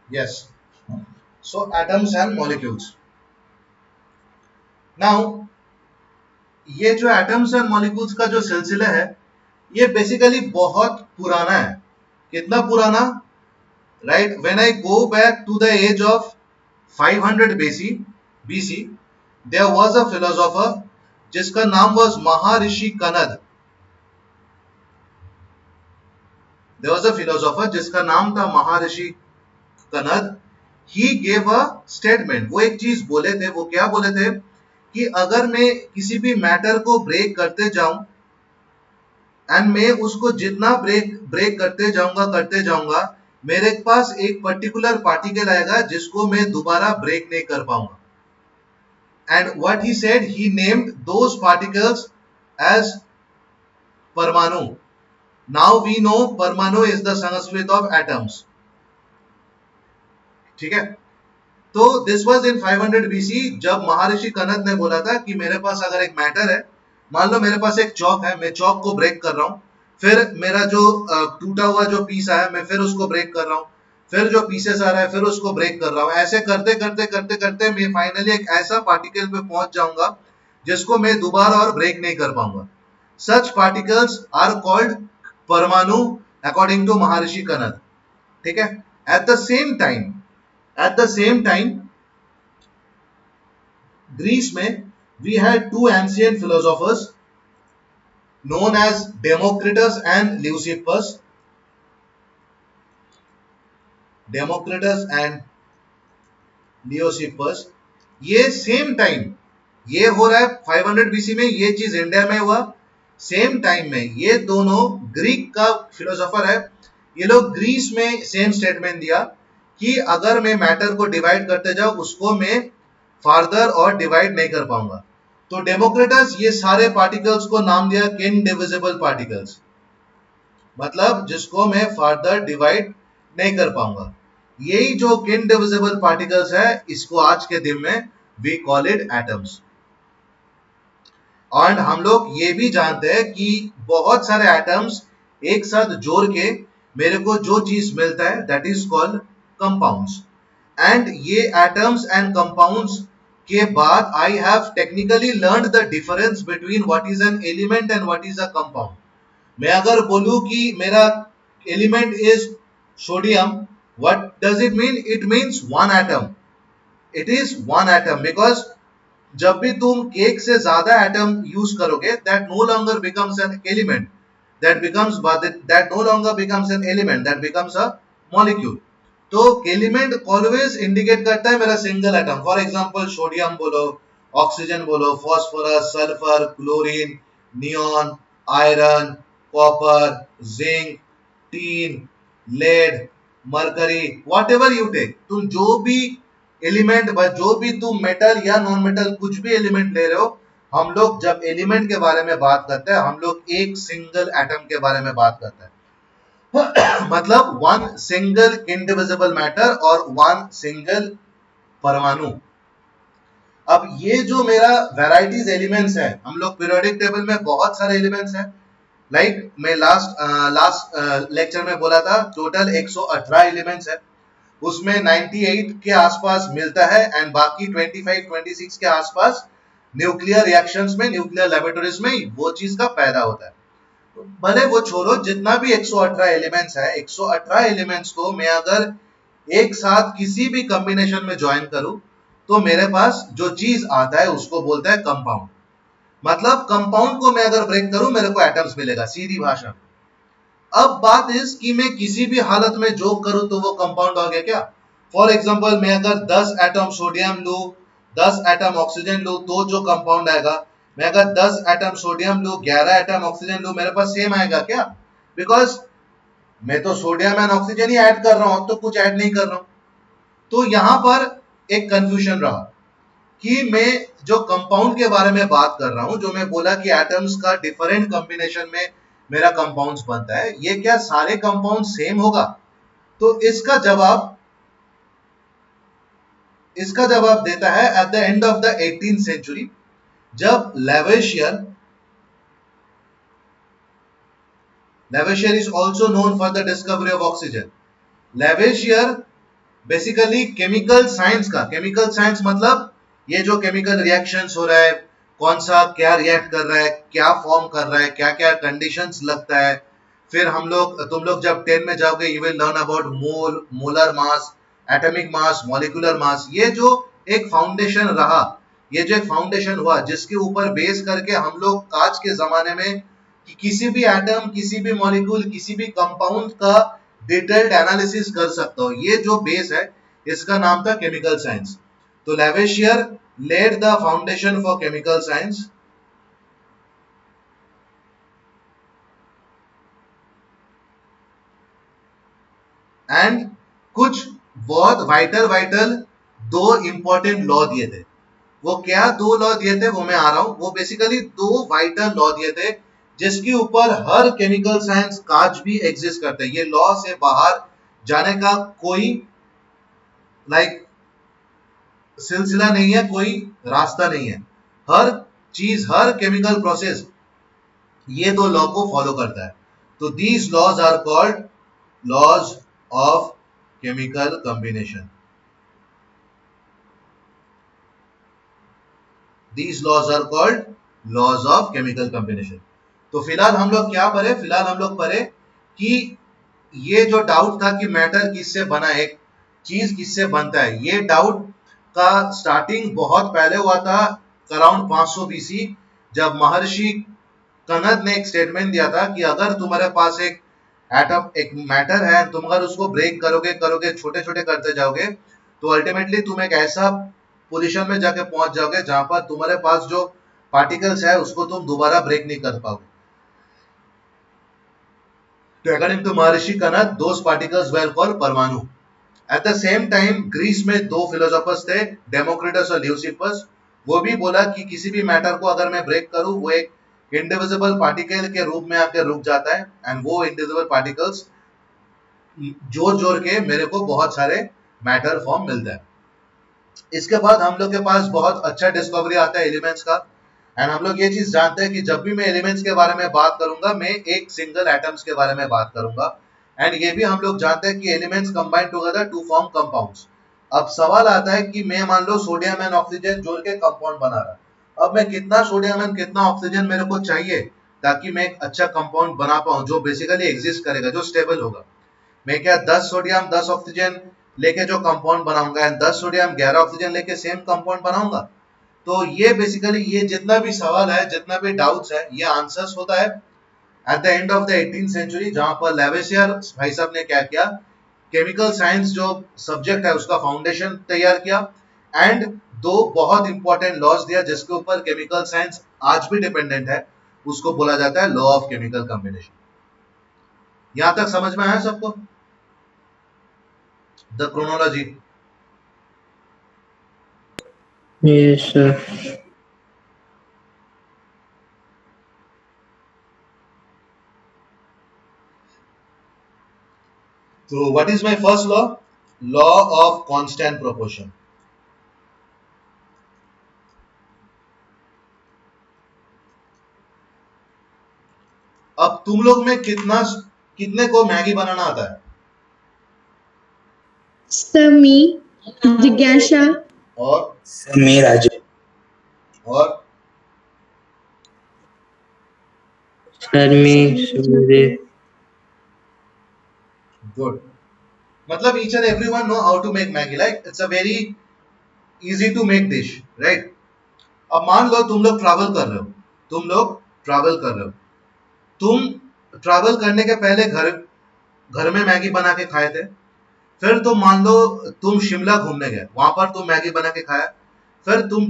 Yes, so atoms and molecules. Now ये जो atoms and molecules का जो सिलसिला है, ये बेसिकली बहुत पुराना है। कितना पुराना? Right, when I go back to the age of 500 BC, there was a philosopher जिसका नाम was Maharshi Kanad. There was a philosopher जिसका नाम था महर्षि कनद। ही गेव अ स्टेटमेंट, वो एक चीज बोले थे। वो क्या बोले थे कि अगर मैं किसी भी मैटर को ब्रेक करते जाऊं एंड मैं उसको जितना ब्रेक ब्रेक करते जाऊंगा, मेरे पास एक पर्टिकुलर पार्टिकल आएगा जिसको मैं दोबारा ब्रेक नहीं कर पाऊंगा। And what he said, he named those particles as परमाणु। नाउ वी नो परमाणु is the Sanskrit of atoms. ठीक है, तो दिस वाज इन 500 BC, जब महर्षि कनद ने बोला था कि मेरे पास अगर एक मैटर है, मान लो मेरे पास एक चौक है, मैं चौक को ब्रेक कर रहा हूं, फिर मेरा जो टूटा हुआ जो पीस आया, मैं फिर उसको ब्रेक कर रहा हूं, फिर जो पीसेस आ रहा है फिर उसको ब्रेक कर रहा हूं, ऐसे करते करते करते करते मैं फाइनली एक ऐसा पार्टिकल पे पहुंच जाऊंगा जिसको मैं दोबारा और ब्रेक नहीं कर पाऊंगा। सच पार्टिकल्स आर कॉल्ड परमाणु अकॉर्डिंग टू महर्षि कनद। ठीक है, at the same time, at the same time Greece में we had two ancient philosophers known as Democritus and Leucippus. Democritus and Leucippus, ये सेम टाइम, ये हो रहा है 500 BC में, ये चीज इंडिया में हुआ सेम टाइम में। ये दोनों ग्रीक का फिलोसोफर है, ये लोग ग्रीस में सेम स्टेटमेंट दिया कि अगर मैं मैटर को डिवाइड करते जाऊं उसको मैं फार्दर और डिवाइड नहीं कर पाऊंगा। तो डेमोक्रेटस ये सारे पार्टिकल्स को नाम दिया इनडिविजिबल पार्टिकल्स, मतलब जिसको मैं फर्दर डिवाइड नहीं कर पाऊंगा। यही जो इनडिविजिबल पार्टिकल्स है, इसको आज के दिन में वी कॉल इट एटम्स। और हम लोग ये भी जानते हैं कि बहुत सारे एटम्स एक साथ जोड़ के मेरे को जो चीज मिलता है that is called compounds. And ये एटम्स एंड कंपाउंड्स के बाद I have technically learn the difference between what is an element and what is a compound. मैं अगर बोलूं कि मेरा element is sodium, what does it mean? It means one atom. It is one atom because जब भी तुम एक से ज्यादा एटम यूज करोगे, that no longer becomes an element, that no longer becomes an element, that becomes a molecule. तो element always indicate करता है मेरा single atom. For example sodium बोलो, ऑक्सीजन बोलो, phosphorus, sulphur, chlorine, neon, iron, copper, zinc, tin, lead, mercury, whatever you take, तुम जो भी element, जो भी तुम मेटल या नॉन मेटल कुछ भी एलिमेंट ले रहे हो, हम लोग जब एलिमेंट के बारे में बात करते हैं, हम लोग एक सिंगल एटम के बारे में बात करते हैं। मतलब वन सिंगल इंडिविजिबल मैटर और वन सिंगल परमाणु। अब ये जो मेरा वैराइटीज एलिमेंट्स है, हम लोग पीरियोडिक टेबल में बहुत सारे एलिमेंट्स हैं। लाइक मैं लास्ट लेक्चर में बोला था टोटल 118 एलिमेंट्स है, उसमें 98 के आसपास मिलता है एंड बाकी 25-26 के आसपास न्यूक्लियर रिएक्शंस में, न्यूक्लियर लेबोरेटरीज में वो चीज का पैदा होता है। भले वो छोड़ो, जितना भी 118 एलिमेंट्स है, 118 एलिमेंट्स को मैं अगर एक साथ किसी भी कॉम्बिनेशन में ज्वाइन करूं तो मेरे पास जो चीज आता है उसको बोलता है कंपाउंड। मतलब कंपाउंड को मैं अगर ब्रेक करूं मेरे को एटम्स मिलेगा, सीधी भाषा। अब बात इस कि मैं किसी भी हालत में जो करूं तो वो कंपाउंड हो गया क्या? फॉर एग्जांपल मैं अगर 10 एटम सोडियम लूं, 10 एटम ऑक्सीजन लूं तो जो कंपाउंड आएगा, मैं अगर 10 एटम सोडियम लूं, 11 एटम ऑक्सीजन लूं, मेरे पास सेम आएगा क्या? बिकॉज मैं तो sodium and oxygen he add कर रहा हूं, तो कुछ ऐड नहीं कर रहा हूं। तो यहां पर एक कंफ्यूजन रहा कि मैं जो कंपाउंड के बारे में बात कर रहा हूं, जो मैं बोला कि एटम्स का डिफरेंट कॉम्बिनेशन में मेरा कंपाउंड्स बनता है, ये क्या सारे कंपाउंड सेम होगा? तो इसका जवाब देता है at the end of the 18th century, जब Lavoisier is also known for the discovery of oxygen. Lavoisier basically chemical science का, केमिकल साइंस मतलब ये जो केमिकल रिएक्शंस हो रहा है, कौन सा क्या रिएक्ट कर रहा है, क्या फॉर्म कर रहा है, क्या क्या कंडीशंस लगता है। फिर हम लोग, तुम लोग जब 10 में जाओगे you will learn about mole, molar mass, atomic mass, molecular mass. ये जो एक फाउंडेशन रहा, ये जो एक फाउंडेशन हुआ जिसके ऊपर बेस करके हम लोग आज के जमाने में कि किसी भी एटम, किसी भी मॉलिक्यूल, किसी भी कंपाउंड का डिटेल्ड एनालिसिस कर सकता हो, ये जो बेस है इसका नाम था केमिकल साइंस। तो लेवेशियर laid the foundation for chemical science and कुछ बहुत वाइटल वाइटल दो इंपॉर्टेंट लॉ दिए थे। वो क्या दो लॉ दिए थे वो मैं आ रहा हूं। वो बेसिकली दो वाइटल लॉ दिए थे जिसके ऊपर हर केमिकल साइंस काज भी एग्जिस्ट करता है। ये लॉ से बाहर जाने का कोई लाइक सिलसिला नहीं है, कोई रास्ता नहीं है। हर चीज, हर केमिकल प्रोसेस ये दो लॉ को फॉलो करता है। तो these laws are called laws of chemical combination. These laws are called laws of chemical combination। तो फिलहाल हम लोग क्या पढ़े, फिलहाल हम लोग पढ़े कि ये जो डाउट था कि मैटर किससे बना है, एक चीज किससे बनता है, ये डाउट का स्टार्टिंग बहुत पहले हुआ था, अराउंड 500 बीसी, जब महर्षि कनद ने एक स्टेटमेंट दिया था कि अगर तुम्हारे पास एक एटम, एक मैटर है, तुम अगर उसको ब्रेक करोगे करोगे छोटे छोटे करते जाओगे तो अल्टीमेटली तुम एक ऐसा पोजीशन में जाके पहुंच जाओगे जहां पर तुम्हारे पास जो पार्टिकल्स है उसको तुम दोबारा ब्रेक नहीं कर पाओगे। तो according to Maharshi Kanad those particles were called परमाणु। At the same time Greece में दो फिलोसोफर्स थे, डेमोक्रिटस और ल्यूसिफस। वो भी बोला कि किसी भी मैटर को अगर मैं ब्रेक करूं वो एक इंडिविजिबल पार्टिकल के रूप में आकर रुक जाता है एंड वो इंडिविजिबल पार्टिकल्स जोड़ जोड़ के मेरे को बहुत सारे मैटर फॉर्म मिलता है। इसके बाद हम लोग के पास बहुत अच्छा डिस्कवरी आता है एलिमेंट्स का। एंड हम लोग ये चीज जानते हैं कि जब भी मैं एलिमेंट्स के बारे में बात करूंगा मैं एक सिंगल एटम्स के बारे में बात करूंगा। एंड ये भी हम लोग जानते हैं कि elements combine together to form compounds. अब सवाल आता है कि मैं मान लो सोडियम एंड ऑक्सीजन जोड़ के कंपाउंड बना रहा, अब मैं कितना सोडियम एंड कितना ऑक्सीजन मेरे को चाहिए ताकि मैं एक अच्छा कंपाउंड बना पाऊं जो बेसिकली एग्जिस्ट करेगा, जो स्टेबल होगा। मैं क्या 10 सोडियम 10 ऑक्सीजन लेके जो कंपाउंड बनाऊंगा एंड 10 सोडियम 11 ऑक्सीजन लेके सेम कंपाउंड बनाऊंगा। तो ये बेसिकली ये जितना भी सवाल है, जितना भी डाउट्स है, ये आंसर्स होता है at the end of the 18th century, जहां पर लेवेसियर भाई साहब ने क्या किया, केमिकल साइंस जो सब्जेक्ट है उसका फाउंडेशन तैयार किया एंड दो बहुत इंपॉर्टेंट लॉज दिया जिसके ऊपर केमिकल साइंस आज भी डिपेंडेंट है। उसको बोला जाता है लॉ ऑफ केमिकल कॉम्बिनेशन। यहां तक समझ में आया सबको the chronology? Yes, sir. So what is my first law? Law of constant proportion। अब तुम लोग में कितने को मैगी बनाना आता है? समी, जिज्ञासा, और समीर राजू और शर्मी सुदेव गुड। मतलब each and everyone know how to make Maggi, like it's a very easy to make dish, right? अब मान लो तुम लोग ट्रैवल कर रहे हो, तुम लोग ट्रैवल कर रहे हो, तुम ट्रैवल करने के पहले घर घर में मैगी बना के खाए थे। फिर तुम मान लो तुम शिमला घूमने गए, वहां पर तुम मैगी बना के खाया। फिर तुम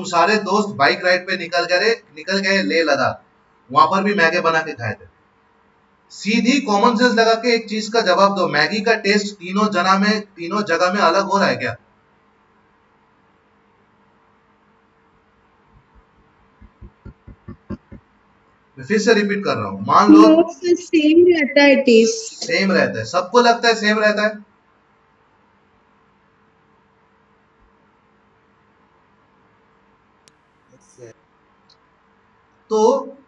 सारे दोस्त बाइक राइड पे निकल गए लेह लद्दाख, वहां पर भी मैगी बना के खाए थे। सीधी कॉमन सेंस लगा के एक चीज का जवाब दो, मैगी का टेस्ट तीनों जगह में अलग हो रहा है क्या? मैं फिर से रिपीट कर रहा हूं, मान लो नो सर, सेम रहता है टेस्ट। सेम रहता है, सबको लगता है सेम रहता है। तो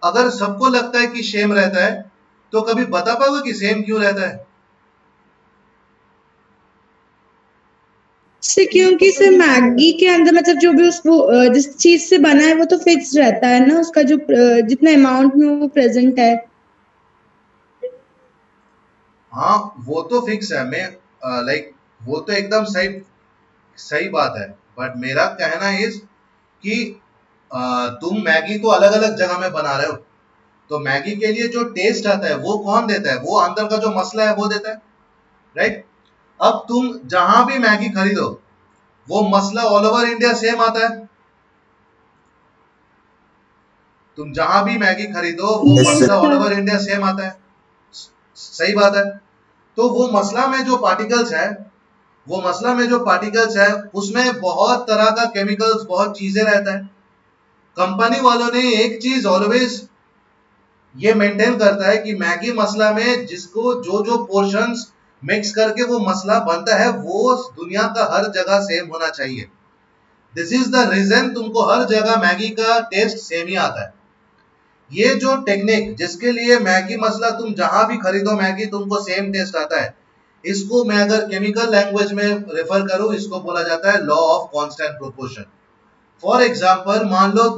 अगर सबको लगता है कि सेम रहता है तो कभी बता पाओगे कि सेम क्यों रहता है? से क्योंकि सर मैगी के अंदर मतलब जो भी उस वो जिस चीज से बना है वो तो फिक्स रहता है ना, उसका जो जितना अमाउंट में वो प्रेजेंट है। हाँ, वो तो फिक्स है। मैं लाइक वो तो एकदम सही सही बात है। बट मेरा कहना इस कि तुम मैगी तो अलग अलग जगह में बना रहे हो, तो मैगी के लिए जो टेस्ट आता है वो कौन देता है? वो अंदर का जो मसला है वो देता है, राइट? अब तुम जहां भी मैगी खरीदो, वो मसला ऑल ओवर इंडिया सेम आता है। तुम जहां भी मैगी खरीदो वो यस यस मसला sir. All sir. Over India same आता है। सही बात है। तो वो मसला में जो पार्टिकल्स है, वो मसला में जो पार्टिकल्स है उसमें बहुत तरह का केमिकल्स, बहुत चीजें रहता है। कंपनी वालों ने एक चीज ऑलवेज ये मेंटेन करता है कि मैगी मसला में जिसको जो जो पोर्शंस मिक्स करके वो मसला बनता है वो दुनिया का हर जगह सेम होना चाहिए। दिस इज द रीजन तुमको हर जगह मैगी का टेस्ट सेम ही आता है। ये जो टेक्निक जिसके लिए मैगी मसला तुम जहां भी खरीदो मैगी तुमको सेम टेस्ट आता है, इसको मैं अगर केमिकल लैंग्वेज में रेफर करूं, इसको बोला जाता है law of constant proportion. For example, मान लो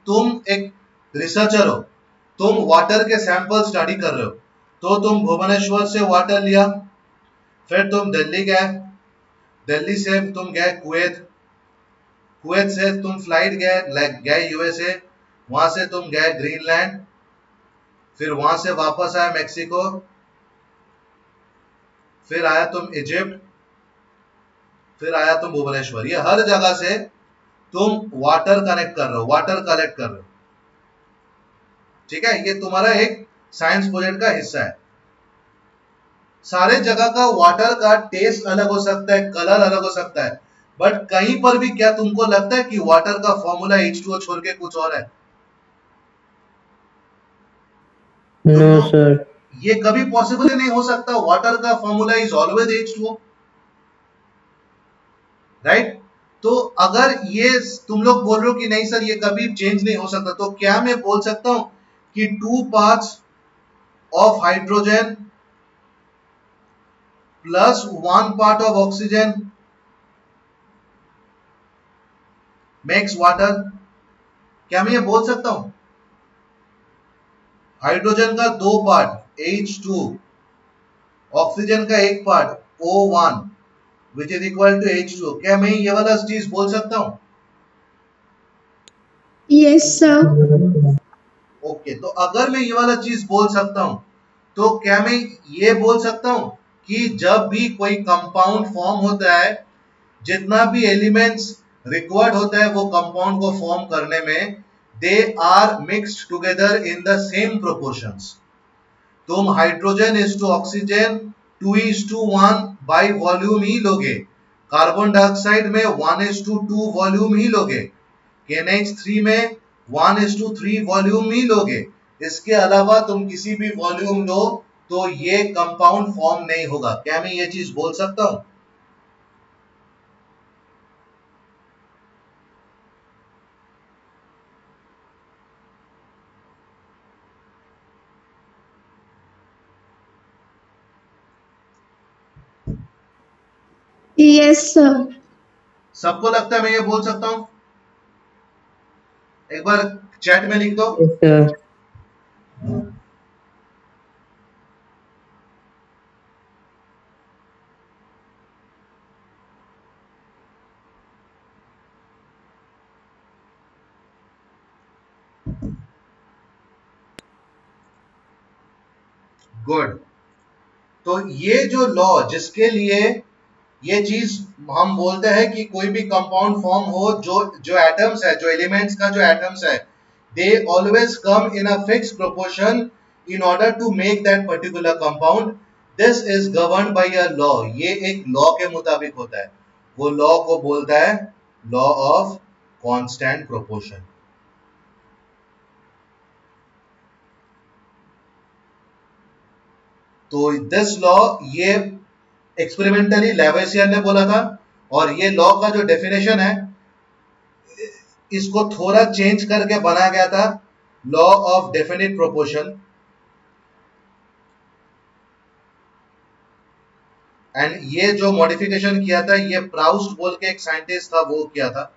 तुम एक रिसर्चर हो, तुम वाटर के सैंपल स्टडी कर रहे हो, तो तुम भुवनेश्वर से वाटर लिया, फिर तुम दिल्ली गए, दिल्ली से तुम गए कुवैत, कुवैत से तुम फ्लाइट गए यूएसए, वहां से तुम गए ग्रीनलैंड, फिर वहां से वापस आए मेक्सिको, फिर आया तुम इजिप्ट, फिर आया तुम भुवनेश्वर। ये हर जगह से तुम वाटर कनेक्ट कर रहे हो, वाटर कलेक्ट कर रहे हो। ठीक है, ये तुम्हारा एक साइंस प्रोजेक्ट का हिस्सा है। सारे जगह का वाटर का टेस्ट अलग हो सकता है, कलर अलग हो सकता है, बट कहीं पर भी क्या तुमको लगता है कि वाटर का फॉर्मूला H2O छोड़ के कुछ और है? नो तुमको सर। ये कभी पॉसिबल ही नहीं हो सकता। वाटर का formula is always H2O, right? तो अगर ये तुम लोग बोल रहे हो कि नहीं सर ये कभी चेंज नहीं हो सकता, तो क्या मैं बोल सकता हूं कि 2 parts of hydrogen plus 1 part of oxygen makes water? क्या मैं ये बोल सकता हूं? हाइड्रोजन का 2 पार्ट H2, ऑक्सीजन का 1 part O1 which is equal to H2, क्या मैं ये वाला चीज बोल सकता हूं? Yes sir. ओके, तो अगर मैं ये वाला चीज बोल सकता हूं, तो क्या मैं ये बोल सकता हूं कि जब भी कोई कंपाउंड फॉर्म होता है, जितना भी एलिमेंट्स रिक्वायर्ड होता है वो कंपाउंड को फॉर्म करने में, they are mixed together in the same proportions. तुम hydrogen is to oxygen 2:1 by volume ही लोगे, कार्बन डाइऑक्साइड में 1:2 वॉल्यूम ही लोगे, NH3 में 1:3 वॉल्यूम ही लोगे। इसके अलावा तुम किसी भी वॉल्यूम लो तो ये कंपाउंड फॉर्म नहीं होगा। क्या मैं ये चीज बोल सकता हूं? Yes sir. सबको लगता है मैं ये बोल सकता हूं? एक बार चैट में लिख दो। Yes sir. गुड। तो ये जो लॉ जिसके लिए ये चीज हम बोलते हैं कि कोई भी कंपाउंड फॉर्म हो, जो जो एटम्स है, जो एलिमेंट्स का जो एटम्स है, they always come in a fix proportion in order to make that particular compound. This is govern by a law. ये एक लॉ के मुताबिक होता है। वो लॉ को बोलता है लॉ ऑफ कांस्टेंट प्रोपोर्शन। तो दिस लॉ, ये एक्सपेरिमेंटली लेवेसियर ने बोला था, और ये लॉ का जो डेफिनेशन है इसको थोड़ा चेंज करके बनाया गया था, law of definite proportion. And ये जो मॉडिफिकेशन किया था ये प्राउस्ट बोल के एक साइंटिस्ट था वो किया था।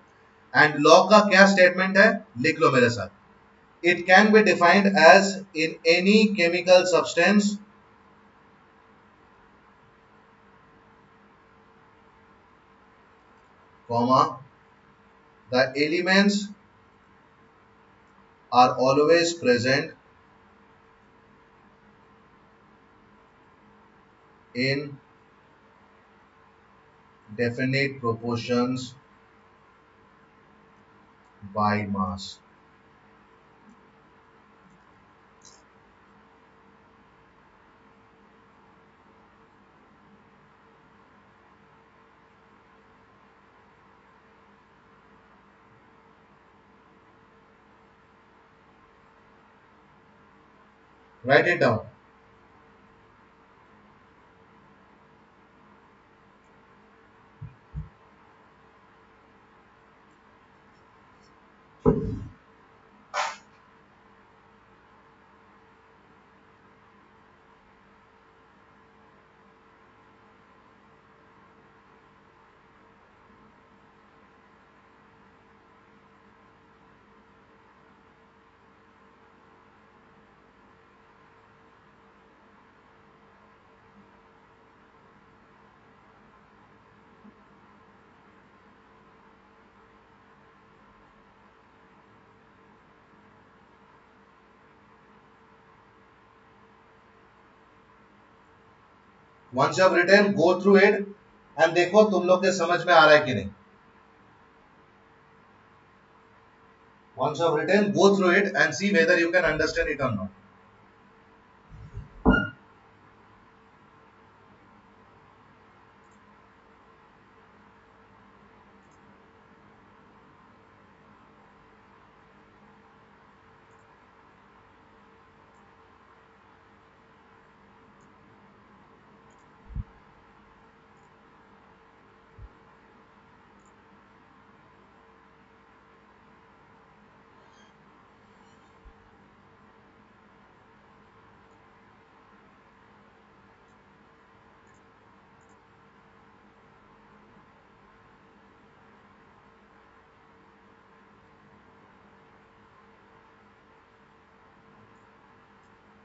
एंड लॉ का क्या स्टेटमेंट है, लिख लो मेरे साथ। It can be defined as in any chemical substance comma the elements are always present in definite proportions by mass. Write it down. Once you have written, go through it and देखो तुम लोग के समझ में आ रहा है कि नहीं. Once you have written, go through it and see whether you can understand it or not.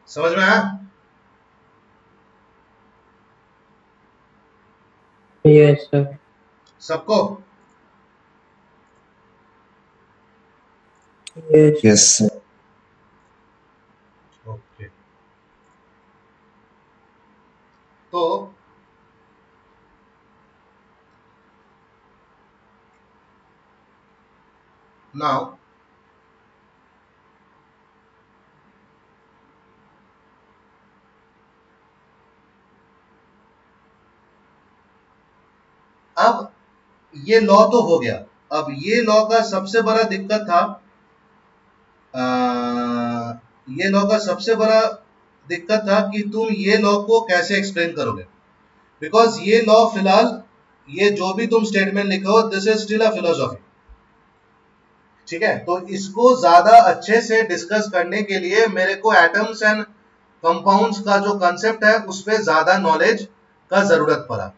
समझ में आया? Yes, sir. सबको? Yes. Yes, sir. Okay. तो now अब ये लॉ तो हो गया। अब ये लॉ का सबसे बड़ा दिक्कत था, ये लॉ का सबसे बड़ा दिक्कत था कि तुम ये लॉ को कैसे एक्सप्लेन करोगे। बिकॉज ये लॉ फिलहाल, ये जो भी तुम स्टेटमेंट लिखो, this is still a philosophy. ठीक है, तो इसको ज्यादा अच्छे से डिस्कस करने के लिए मेरे को एटम्स एंड कंपाउंड्स का जो कंसेप्ट है उस पर ज्यादा नॉलेज का जरूरत पड़ा।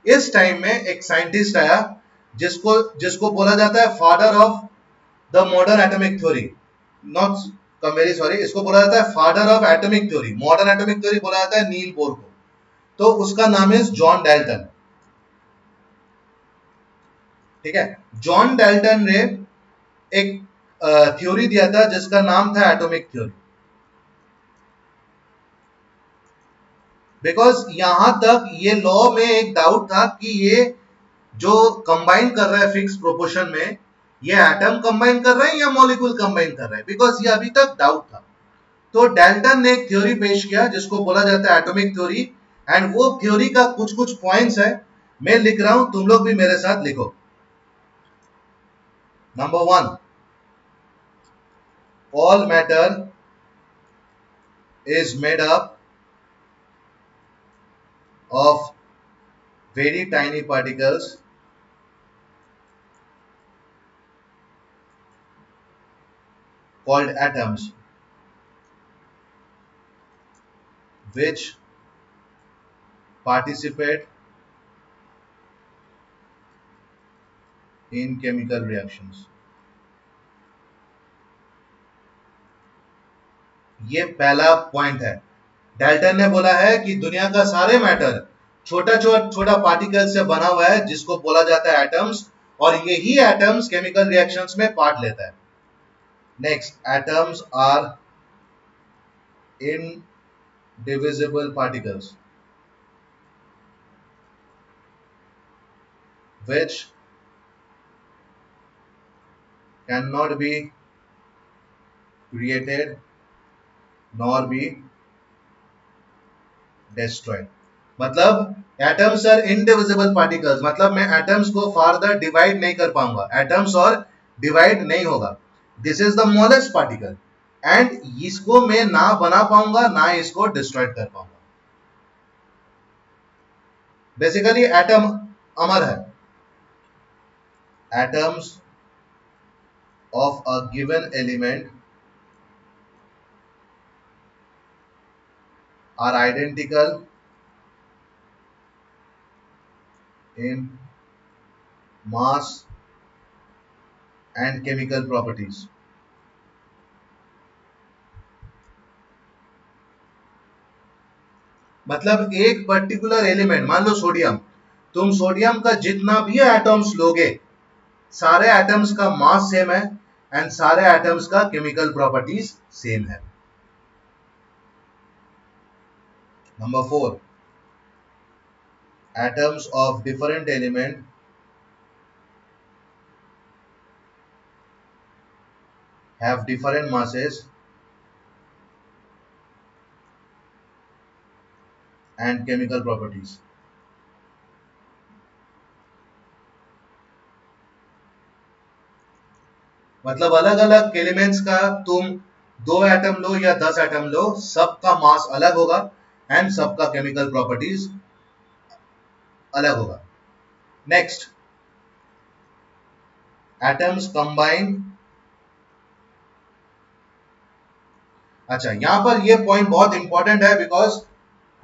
इस टाइम में एक साइंटिस्ट आया जिसको जिसको बोला जाता है father of the modern atomic theory, not very sorry, इसको बोला जाता है father of atomic theory, modern atomic theory बोला जाता है नील बोर को। तो उसका नाम है जॉन डाल्टन। ठीक है, जॉन डाल्टन ने एक थ्योरी दिया था जिसका नाम था एटॉमिक थ्योरी। बिकॉज यहां तक ये लॉ में एक डाउट था कि ये जो कंबाइन कर रहा है फिक्स प्रोपोर्शन में, ये एटम कंबाइन कर रहा है या मॉलिक्यूल कंबाइन कर रहा है, बिकॉज ये अभी तक डाउट था। तो डाल्टन ने एक थ्योरी पेश किया जिसको बोला जाता है एटॉमिक थ्योरी। एंड वो थ्योरी का कुछ कुछ पॉइंट्स है, मैं लिख रहा हूं, तुम लोग भी मेरे साथ लिखो। Number 1, all matter is made up of very tiny particles called atoms, which participate in chemical reactions. ये पहला पॉइंट है। डाल्टन ने बोला है कि दुनिया का सारे मैटर छोटा छोटा पार्टिकल से बना हुआ है जिसको बोला जाता है एटम्स, और यही एटम्स केमिकल रिएक्शंस में पार्ट लेता है। Next, atoms are indivisible particles which cannot be created nor be destroyed। मतलब एटम्स आर इनडिविजिबल पार्टिकल्स, मतलब मैं एटम्स को फर्दर डिवाइड नहीं कर पाऊंगा, एटम्स और डिवाइड नहीं होगा। This is the smallest particle and इसको मैं ना बना पाऊंगा ना इसको डिस्ट्रॉय कर पाऊंगा। बेसिकली एटम अमर है। Atoms of a given element are identical in mass and chemical properties। मतलब एक पर्टिकुलर एलिमेंट, मान लो सोडियम, तुम सोडियम का जितना भी एटम्स लोगे, सारे एटम्स का मास सेम है एंड सारे एटम्स का केमिकल प्रॉपर्टीज सेम है। Number 4, atoms of different element have different masses and chemical properties। मतलब अलग अलग एलिमेंट्स का तुम 2 एटम लो या 10 एटम लो, सबका मास अलग होगा एंड सबका केमिकल प्रॉपर्टीज अलग होगा। Next, atoms combine. अच्छा, यहां पर ये पॉइंट बहुत इंपॉर्टेंट है बिकॉज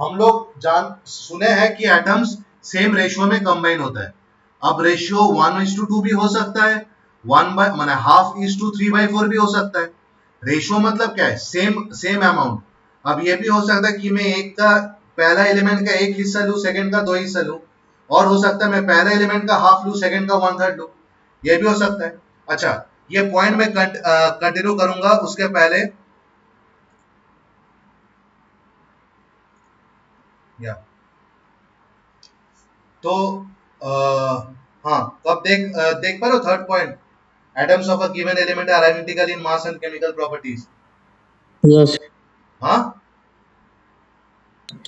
हम लोग जान सुने हैं कि एटम्स सेम रेशियो में कंबाइन होता है। अब रेशियो 1:2 भी हो सकता है, 1 बाय माने हाफ इज टू 3/4 भी हो सकता है। रेशियो मतलब क्या है? Same same amount. अब ये भी हो सकता है कि मैं एक का पहला एलिमेंट का एक हिस्सा लूं, सेकंड का 2 हिस्सा लूं, और हो सकता है मैं पहला एलिमेंट का हाफ लूं, सेकंड का 1/3 लूं, ये भी हो सकता है। अच्छा, ये पॉइंट मैं कंटिन्यू करूंगा, उसके पहले या तो हाँ, तो अब देख पा रहे हो third point, atoms of a given element are identical in mass and chemical properties. Yes. हाँ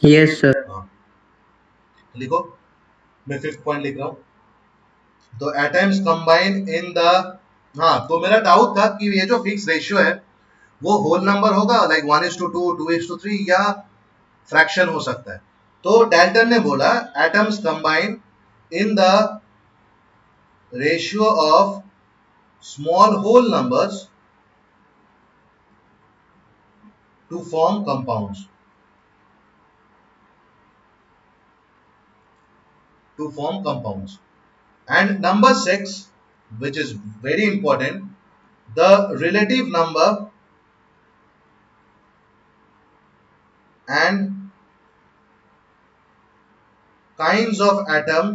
Yes, sir. हाँ, लिखो, मैं फिफ्थ पॉइंट लिख रहा हूँ। तो एटम्स कंबाइन इन द, हाँ, तो मेरा डाउट था कि ये जो फिक्स रेशियो है वो होल नंबर होगा लाइक 1:2, 2:3, या फ्रैक्शन हो सकता है। तो डाल्टन ने बोला atoms combine in the ratio of small whole numbers to form compounds, to form compounds। And number 6, which is very important, the relative number and kinds of atom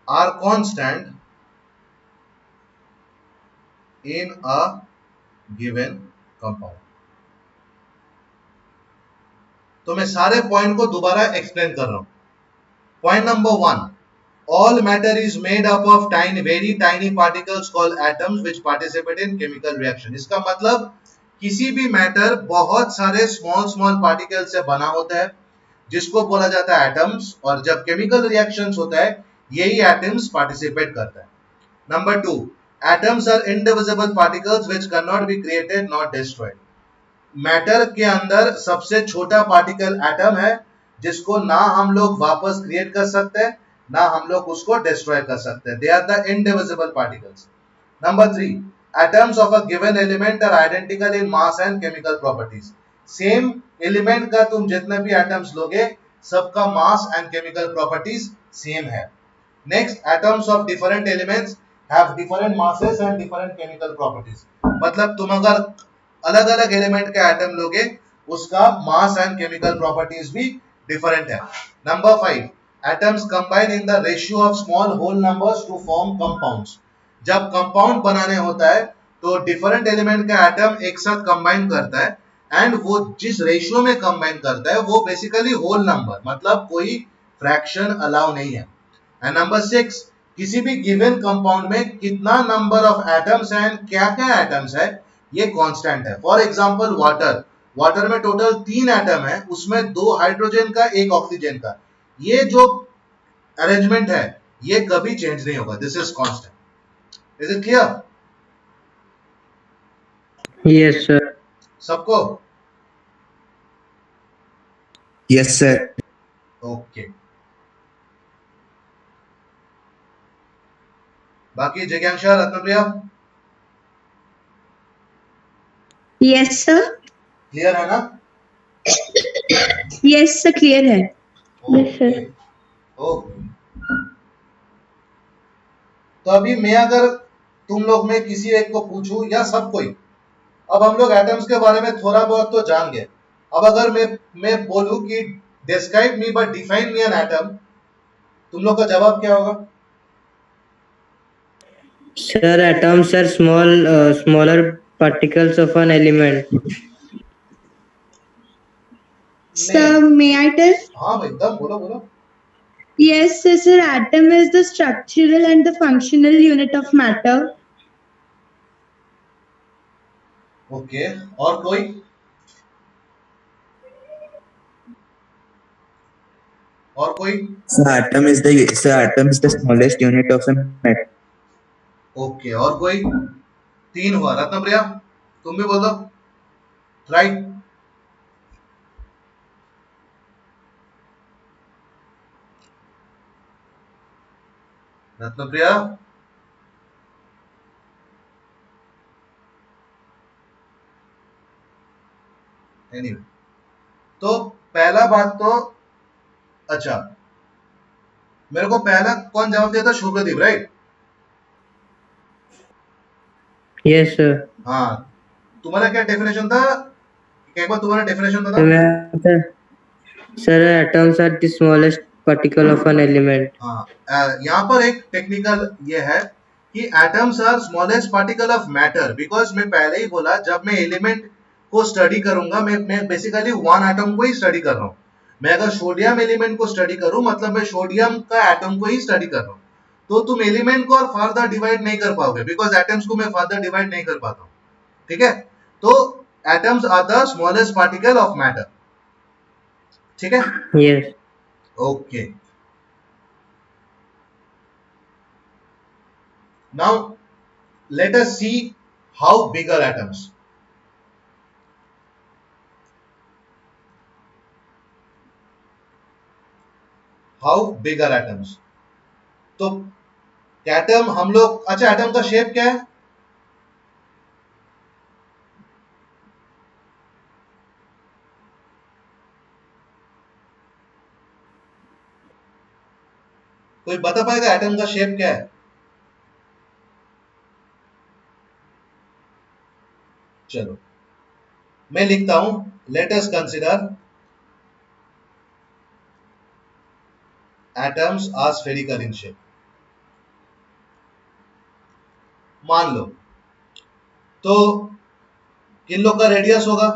are constant in a given compound। तो मैं सारे point को दोबारा explain कर रहा हूं। Point number 1, all matter is made up of tiny very tiny particles called atoms which participate in chemical reaction। इसका मतलब किसी भी मैटर बहुत सारे स्मॉल स्मॉल पार्टिकल से बना होता है जिसको बोला जाता है एटम्स, और जब केमिकल रिएक्शंस होता है यही एटम्स पार्टिसिपेट करता है। Number 2, atoms are indivisible particles which can not be created not destroyed. Matter के अंदर सबसे छोटा पार्टिकल एटम है जिसको ना हम लोग वापस क्रिएट कर सकते हैं ना हम लोग उसको डिस्ट्रॉय कर सकते हैं। They are the indivisible particles. Number 3, atoms of a given element are identical in mass and chemical properties। Same element का तुम जितने भी एटम्स लोगे सबका मास एंड केमिकल प्रॉपर्टीज सेम है। Next, atoms of different elements have different masses and different chemical properties. मतलब तुम अगर अलग अलग एलिमेंट का एटम लोगे उसका मास एंड केमिकल प्रॉपर्टीज भी डिफरेंट है. Number 5, atoms combine in the ratio of small whole numbers to form compounds. जब कंपाउंड बनाने होता है तो डिफरेंट एलिमेंट का एटम एक साथ कंबाइन करता है एंड वो जिस रेशियो में कंबाइन करता है वो बेसिकली होल नंबर, मतलब कोई फ्रैक्शन अलाउ नहीं है. एंड नंबर 6, किसी भी गिवन कंपाउंड में कितना नंबर ऑफ एटम्स है एंड क्या क्या एटम्स है ये कांस्टेंट है. फॉर एग्जांपल वाटर, वाटर में टोटल 3 एटम है, उसमें 2 हाइड्रोजन का 1 ऑक्सीजन का. ये जो अरेंजमेंट है ये कभी चेंज नहीं होगा. This is constant. Is it clear Yes, sir. सबको? Yes, sir. ओके. बाकी जिज्ञासा, रत्नप्रिया, यस सर. क्लियर है ना? यस सर, क्लियर है. ओके. ओके. तो अभी मैं अगर तुम लोग में किसी एक को पूछूं या सब कोई, अब हम लोग एटम्स के बारे में थोड़ा बहुत तो जान गए. अब अगर मैं बोलूं कि describe me but define me an atom, तुम लोग का जवाब क्या होगा? Sir, atoms are smaller particles of an element. Sir, may I tell? हाँ भाई, एकदम बोलो बोलो. Yes, sir. Atom is the structural and the functional unit of matter. Okay. और कोई? और कोई? So atom is the smallest unit of a matter. Okay. और कोई? 3 हुआ. रत्नप्रिया, तुम भी बोल दो. राइट. रत्नप्रिया, एनीवे. तो पहला बात तो, अच्छा, मेरे को पहला कौन जवाब दिया था? शुभ्रदीप, राइट? Yes, sir. हाँ. तुम्हारा क्या डेफिनेशन था? एक बार तुम्हारा डेफिनेशन बता. Sir, atoms are the smallest particle of an element. हाँ. यहाँ पर एक टेक्निकल ये है कि atoms are smallest particle of matter, because मैं पहले ही बोला जब मैं एलिमेंट को स्टडी करूंगा मैं बेसिकली वन एटम को ही स्टडी कर रहा हूँ. मैं अगर सोडियम एलिमेंट को स्टडी करूं मतलब मैं सोडियम का एटम को ही स्टडी कर रहा हूँ. तो तुम एलिमेंट को और फर्दर डिवाइड नहीं कर पाओगे बिकॉज एटम्स को मैं फर्दर डिवाइड नहीं कर पाता हूँ. ठीक है? तो atoms are the smallest particle of matter. ठीक है? Yes. Okay. Now let us see how big are atoms. How big are atoms? तो एटम हम लोग, अच्छा एटम का शेप क्या है? कोई बता पाएगा एटम का शेप क्या है? चलो मैं लिखता हूं. Let us consider atoms are spherical in shape. मान लो तो किन लोग का रेडियस होगा?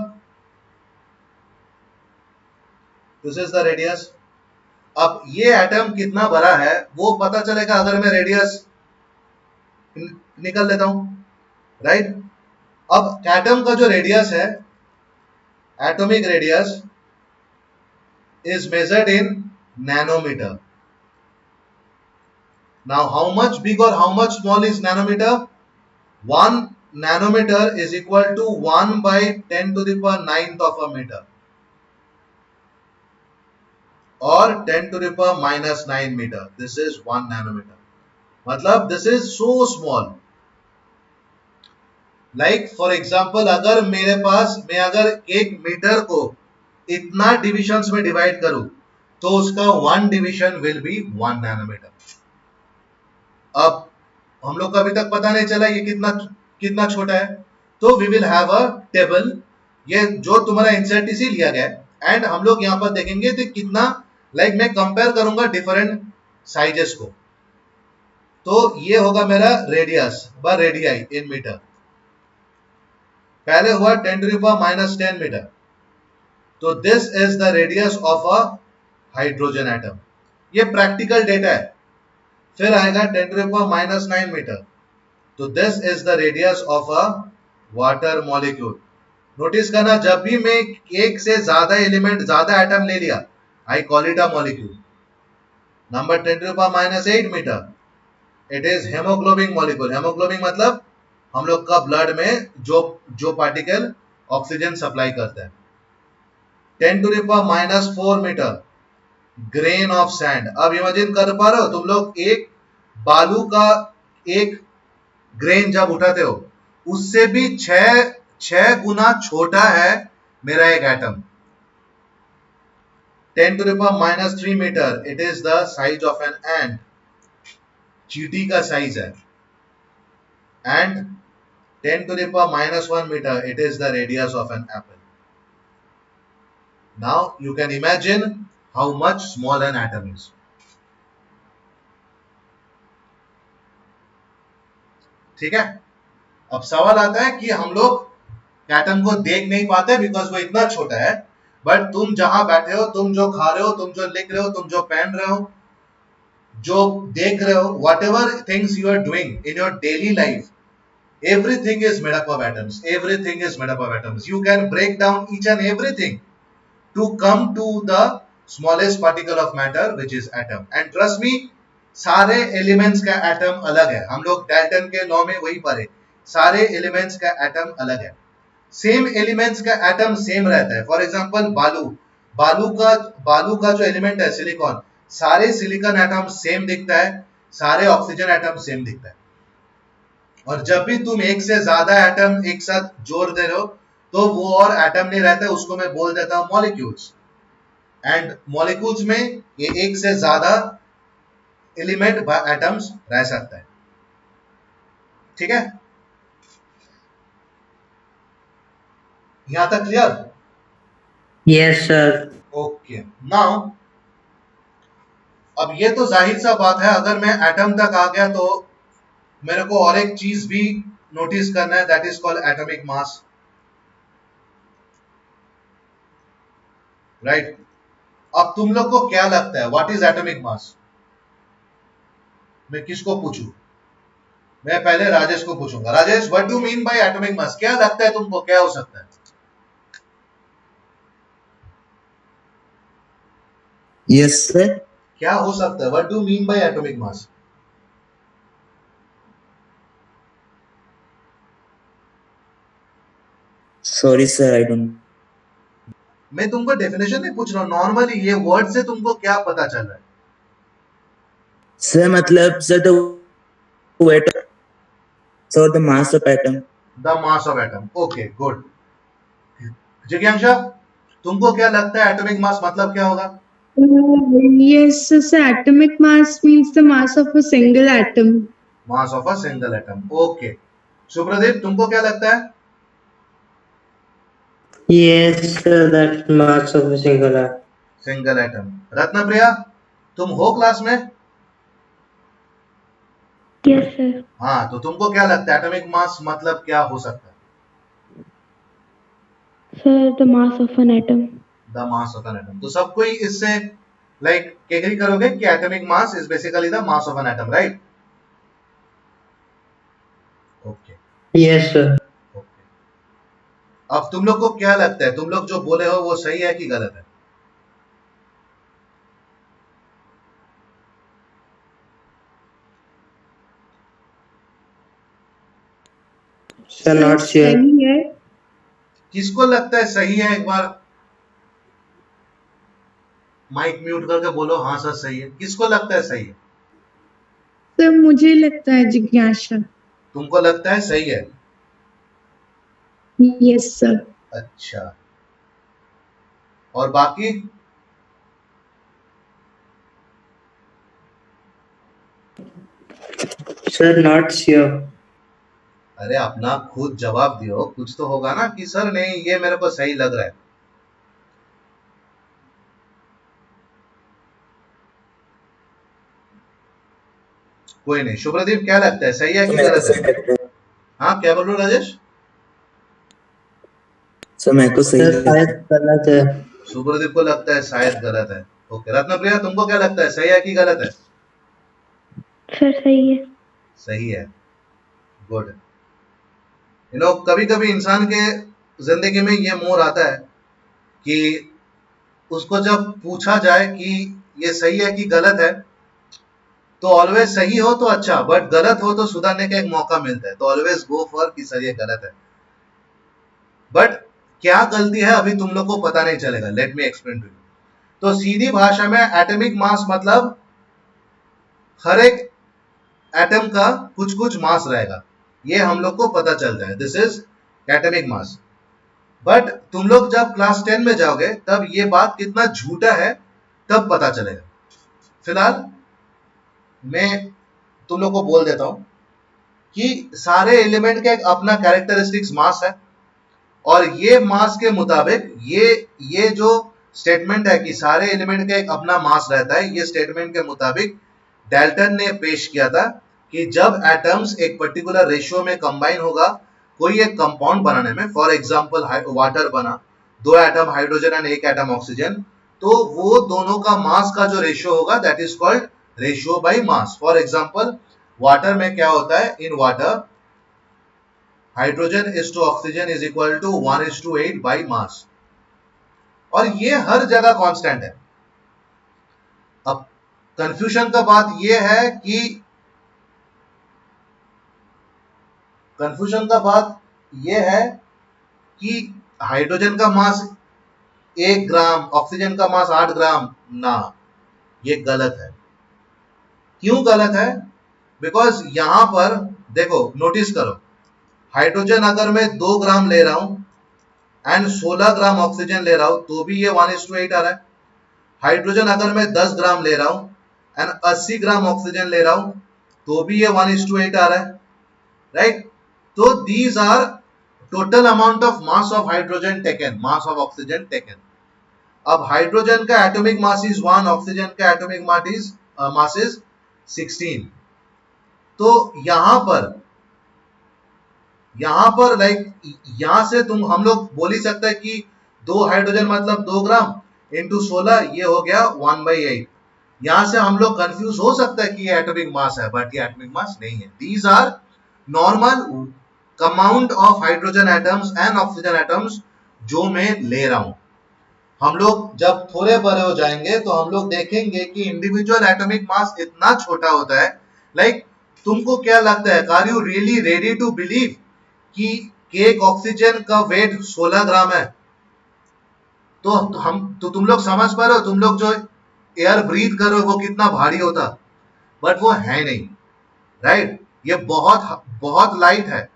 This is the radius. अब ये एटम कितना बड़ा है वो पता चलेगा अगर मैं रेडियस निकल लेता हूं, राइट? अब एटम का जो रेडियस है, atomic radius is measured in nanometer. Now how much big or how much small is nanometer? 1 nanometer is equal to 1 by 10 to the power 9th of a meter or 10 to the power minus 9 meter. This is 1 nanometer. मतलब this is so small. Like for example अगर मेरे पास मैं अगर 1 metre को इतना divisions में divide करूं तो उसका 1 डिवीजन विल बी 1 नैनोमीटर. अब हम लोग को अभी तक पता नहीं चला ये कितना कितना छोटा है, तो we will have a table, ये जो तुम्हारा एनसीईआरटी लिया गया है, एंड हम लोग यहाँ पर देखेंगे तो कितना, लाइक मैं कंपेयर करूंगा डिफरेंट साइजेस को, तो ये होगा मेरा रेडियस व रेडियाई इन मीटर। पहले हुआ 10⁻⁻10 मीटर, तो this is the radius of a hydrogen atom, ये प्रैक्टिकल डेटा है। फिर आएगा 10⁻⁹ मीटर, तो this is the radius of a water molecule. Notice करना, जब भी मैं एक से ज्यादा एलिमेंट, ज्यादा एटम ले लिया, I call it a molecule. Number 10⁻⁸ metre, it is haemoglobin molecule. Haemoglobin मतलब हम लोग का ब्लड में जो जो पार्टिकल ऑक्सीजन सप्लाई करता है। 10⁻⁴ मीटर, ग्रेन ऑफ सैंड। अब इमेजिन कर पा रहे हो तुम लोग, एक बालू का एक ग्रेन जब उठाते हो, उससे भी छह गुना छोटा है मेरा एक atom. 10⁻³ metre, it is the size of an ant, चींटी का साइज है। एंड 10⁻⁻1 metre, it is the radius of an apple. Now you can imagine how much small an atom is. ठीक है, अब सवाल आता है कि हम लोग एटम को देख नहीं पाते बिकॉज वो इतना छोटा है, बट तुम जहां बैठे हो, तुम जो खा रहे हो, तुम जो लिख रहे हो, तुम जो पहन रहे हो, जो देख रहे हो, whatever things you are doing in your daily life, everything is made up of atoms. Everything is made up of atoms. You can break down each and everything to come to the smallest particle of matter, which is atom. And trust me, सारे elements का atom अलग है। हम लोग Dalton के law में वही पढ़े, सारे एलिमेंट्स का एटम अलग है। सेम एलिमेंट्स का एटम सेम रहता है। फॉर एग्जांपल बालू, बालू का जो एलिमेंट है सिलिकॉन, सारे सिलिकॉन एटम सेम दिखता है, सारे ऑक्सीजन एटम सेम दिखता है। और जब भी तुम एक से ज्यादा एटम एक साथ जोड़ दे रहे हो, तो वो और एटम नहीं रहता है, उसको मैं बोल देता हूं मॉलिक्यूल्स। एंड मॉलिक्यूल्स में ये एक से ज्यादा एलिमेंट एटम्स रह सकता है। ठीक है, यहां तक clear? Yes, sir. Okay, now अब ये तो जाहिर सा बात है, अगर मैं एटम तक आ गया तो मेरे को और एक चीज भी नोटिस करना है, that is called atomic mass, right? अब तुम लोग को क्या लगता है व्हाट इज एटॉमिक मास? मैं किसको पूछूं? मैं पहले राजेश को पूछूंगा। Rajesh, what do mean by atomic mass? क्या लगता है तुमको, क्या हो सकता है? Yes, sir. क्या हो सकता है? What do mean by atomic mass? Sorry, sir. I don't. मैं तुमको डेफिनेशन नहीं पूछ रहा हूं, नॉर्मली ये वर्ड से तुमको क्या पता चल रहा है? Sir, मतलब sir the weight. So the mass of atom. The mass of atom. Okay, good. जिज्ञासा, तुमको क्या लगता है एटॉमिक मास मतलब क्या होगा? Yes, so atomic mass means the mass of a single atom. Mass of a single atom. Okay, Supradeep, तुमको क्या लगता है? Yes, sir. That's mass of a single atom. Single atom. Ratnapriya, तुम हो क्लास में? Yes, sir. हाँ, तो तुमको क्या लगता है एटॉमिक मास मतलब क्या हो सकता है? Sir, the mass of an atom. The mass of an atom. तो सब कोई इससे लाइक एग्री करोगे कि atomic mass is basically the mass of an atom, right? Okay, Yes, sir. Okay. अब तुम लोग को क्या लगता है, तुम लोग जो बोले हो वो सही है कि गलत है? Sir, not sure. सही है। किसको लगता है सही है? एक बार माइक म्यूट करके बोलो हाँ सर सही है। किसको लगता है सही है? तो मुझे लगता है जिज्ञासा। तुमको लगता है सही है? Yes sir. अच्छा, और बाकी? Sir, not sure. अरे अपना खुद जवाब दियो, कुछ तो होगा ना कि सर नहीं ये मेरे को सही लग रहा है। कोई नहीं। शुभ्रदीप क्या लगता है, सही है तो कि मेरे को गलत सही है? लगता है हाँ क्या बोल रहे हो राजेश? सर, मेरे को सही Sir, लगता शायद है। गलत है. शुभ्रदीप को लगता है शायद गलत है। ओके रत्नप्रिया तुमको क्या लगता है, सही है कि गलत है? सर सही है। सही है। गुड। कभी कभी इंसान के जिंदगी में ये मोड़ आता है कि उसको जब पूछा जाए कि ये सही है कि गलत है, तो ऑलवेज सही हो तो अच्छा, बट गलत हो तो सुधारने का एक मौका मिलता है। तो ऑलवेज गो फॉर कि सर ये गलत है। बट क्या गलती है अभी तुम लोग को पता नहीं चलेगा। Let me explain to you. तो सीधी भाषा में एटॉमिक मास मतलब हर एक एटम का कुछ कुछ मास रहेगा, ये हम लोग को पता चलता है। This is atomic mass. But तुम लोग जब क्लास 10 में जाओगे तब ये बात कितना झूठा है तब पता चलेगा। फिलहाल मैं तुम लोग को बोल देता हूं कि सारे एलिमेंट का एक अपना कैरेक्टरिस्टिक्स मास है, और ये मास के मुताबिक ये जो स्टेटमेंट है कि सारे एलिमेंट का एक अपना मास रहता है, ये स्टेटमेंट के मुताबिक डाल्टन ने पेश किया था कि जब एटम्स एक पर्टिकुलर रेशियो में कंबाइन होगा कोई एक कंपाउंड बनाने में, फॉर एग्जांपल वाटर बना, 2 atom hydrogen and 1 atom oxygen, तो वो दोनों का मास का जो रेशियो होगा that is called ratio by mass. For example water में क्या होता है, in water hydrogen is to oxygen is equal to 1:8 by mass, और ये हर जगह कांस्टेंट है। अब कंफ्यूजन का बात ये है कि हाइड्रोजन का मास 1 ग्राम, ऑक्सीजन का मास 8 ग्राम ना, ये गलत है। क्यों गलत है? बिकॉज यहां पर देखो, नोटिस करो, हाइड्रोजन अगर मैं 2 ग्राम ले रहा हूं एंड 16 ग्राम ऑक्सीजन ले रहा हूं तो भी ये 1:8 आ रहा है। हाइड्रोजन अगर मैं 10 ग्राम ले रहा हूं एंड 80 ग्राम ऑक्सीजन ले रहा हूं तो भी ये 1:8 आ रहा है, राइट? तो these are total amount of mass of hydrogen taken, mass of oxygen taken. अब हाइड्रोजन का एटॉमिक मास इज 1, ऑक्सीजन का एटॉमिक मास इज 16। तो यहां पर लाइक यहां से हम लोग बोल ही सकते हैं कि 2 हाइड्रोजन मतलब 2 ग्राम इंटू 16, ये हो गया 1/8। यहां से हम लोग कंफ्यूज हो सकता है कि ये एटॉमिक मास है, बट ये एटॉमिक मास नहीं है। These are normal amount of hydrogen atoms and oxygen atoms जो मैं ले रहा हूं। हम लोग जब थोड़े बड़े हो जाएंगे तो हम लोग देखेंगे कि इंडिविजुअल एटॉमिक मास इतना छोटा होता है। लाइक तुमको क्या लगता है, are you really ready to believe कि एक ऑक्सीजन का वेट 16 ग्राम है? तो तुम लोग समझ पा रहे हो, तुम लोग जो एयर ब्रीथ कर रहे हो वो कितना भारी होता, बट वो है नहीं, राइट? ये बहुत बहुत लाइट है।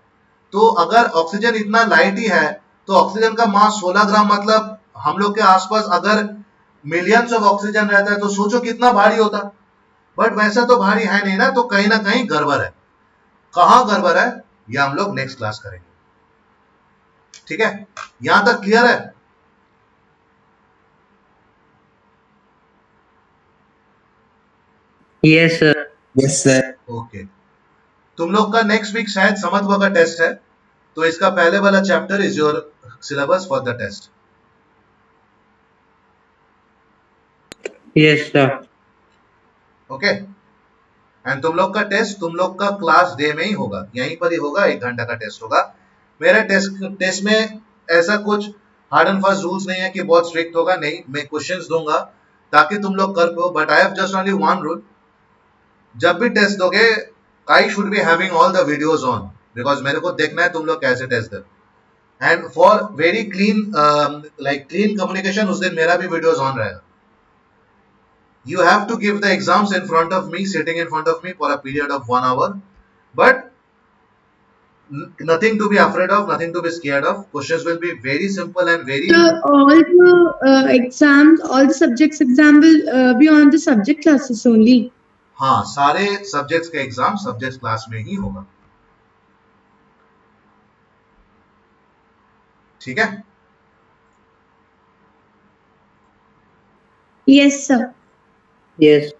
तो अगर ऑक्सीजन इतना लाइट ही है तो ऑक्सीजन का मास 16 ग्राम मतलब हम लोग के आसपास अगर मिलियंस ऑफ ऑक्सीजन रहता है तो सोचो कितना भारी होता। बट वैसा तो भारी है नहीं ना, तो कहीं ना कहीं गड़बड़ है। कहां गड़बड़ है ये हम लोग नेक्स्ट क्लास करेंगे, ठीक है? यहां तक क्लियर है? Yes, sir. Yes sir. Okay. तुम लोग का नेक्स्ट वीक शायद समत्व का टेस्ट है, तो इसका पहले वाला chapter is your syllabus for the test. Yes, sir. Okay. And तुम लोग का टेस्ट तुम लोग का क्लास डे में ही होगा, यहीं पर ही होगा, 1 घंटा का टेस्ट होगा। मेरे टेस्ट में ऐसा कुछ हार्ड एंड फास्ट रूल्स नहीं है कि बहुत स्ट्रिक्ट होगा, नहीं, मैं क्वेश्चंस दूंगा ताकि तुम लोग कर पाओ। But I have just only one rule, जब भी टेस्ट दोगे I should be having all the videos on, because मेरे को देखना है तुम लोग कैसे टेस्ट दे। And for very clean clean communication उस दिन मेरा भी वीडियोस ऑन रहेगा। You have to give the exams in front of me, sitting in front of me for a period of 1 hour, but nothing to be afraid of, nothing to be scared of. Questions will be very simple and very So all the exams, all the subjects exam will be on the subject classes only. हाँ, सारे subjects का exam subject class में ही होगा। ठीक है। Yes, sir. Yes.